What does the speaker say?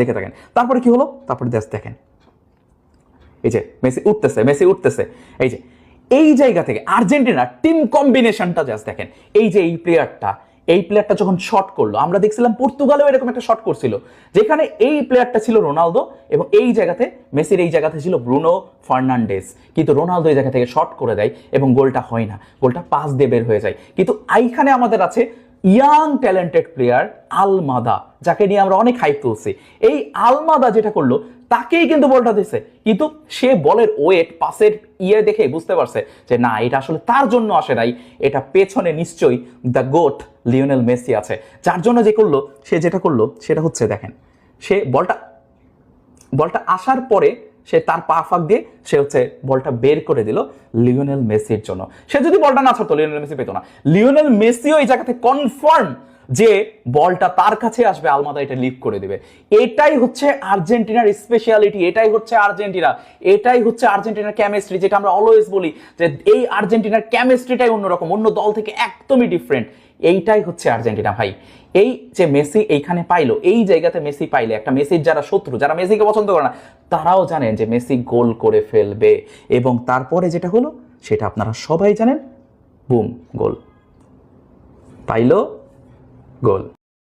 দেখে থাকেন। তারপরে কি হলো, তারপরে দেখেন এই যে মেসি উঠতেছে, এই যে এই জায়গা থেকে আর্জেন্টিনা টিম কম্বিনেশনটা জাস্ট দেখেন। এই যে এই প্লেয়ারটা যখন শট করলো, আমরা দেখছিলাম পর্তুগালেও এরকম একটা শট করছিল, যেখানে এই প্লেয়ারটা ছিল রোনালদো এবং এই জায়গাতে মেসির এই জায়গাতে ছিল ব্রুনো ফার্নান্ডেস, কিন্তু রোনালদো এই জায়গা থেকে শট করে দেয় এবং গোলটা হয় না, গোলটা পাস দিয়ে বের হয়ে যায়। কিন্তু এইখানে আমাদের আছে ইয়াং ট্যালেন্টেড প্লেয়ার আলমাদা, যাকে নিয়ে আমরা অনেক হাইপ তুলছি। এই আলমাদা যেটা করলো, তাকেই কিন্তু বলটা দিচ্ছে, কিন্তু সে বলের ওয়েট, পাসের দেখে বুঝতে পারছে যে না, এটা আসলে তার জন্য আসে নাই, এটা পেছনে নিশ্চয়ই দ্য গোট লিওনেল মেসি আছে, যার জন্য সে যেটা করলো সেটা হচ্ছে দেখেন, সে বলটা আসার পরে সে তার পা ফাঁক দিয়ে সে বলটা বের করে দিল লিওনেল মেসির জন্য। সে যদি বলটা না ছাড়তো, লিওনেল মেসি পেতো না। লিওনেল মেসিও এই জায়গাতে কনফার্ম যে বলটা তার কাছে আসবে, আলমাদা এটা লিভ করে দিবে। এটাই হচ্ছে আর্জেন্টিনার স্পেশালিটি, এটাই হচ্ছে আর্জেন্টিনার কেমিস্ট্রি, যেটা আমরা অলওয়েজ বলি যে এই আর্জেন্টিনার কেমিস্ট্রিটাই অন্যরকম, অন্য দল থেকে একদমই ডিফারেন্ট। এইটাই হচ্ছে আর্জেন্টিনা ভাই। এই যে মেসি এইখানে পাইলো, এই জায়গাতে মেসি পাইলে, একটা মেসির যারা শত্রু, যারা মেসিকে পছন্দ করে না, তারাও জানেন যে মেসি গোল করে ফেলবে। এবং তারপরে যেটা হলো সেটা আপনারা সবাই জানেন, বুম, গোল পাইলো, গোল।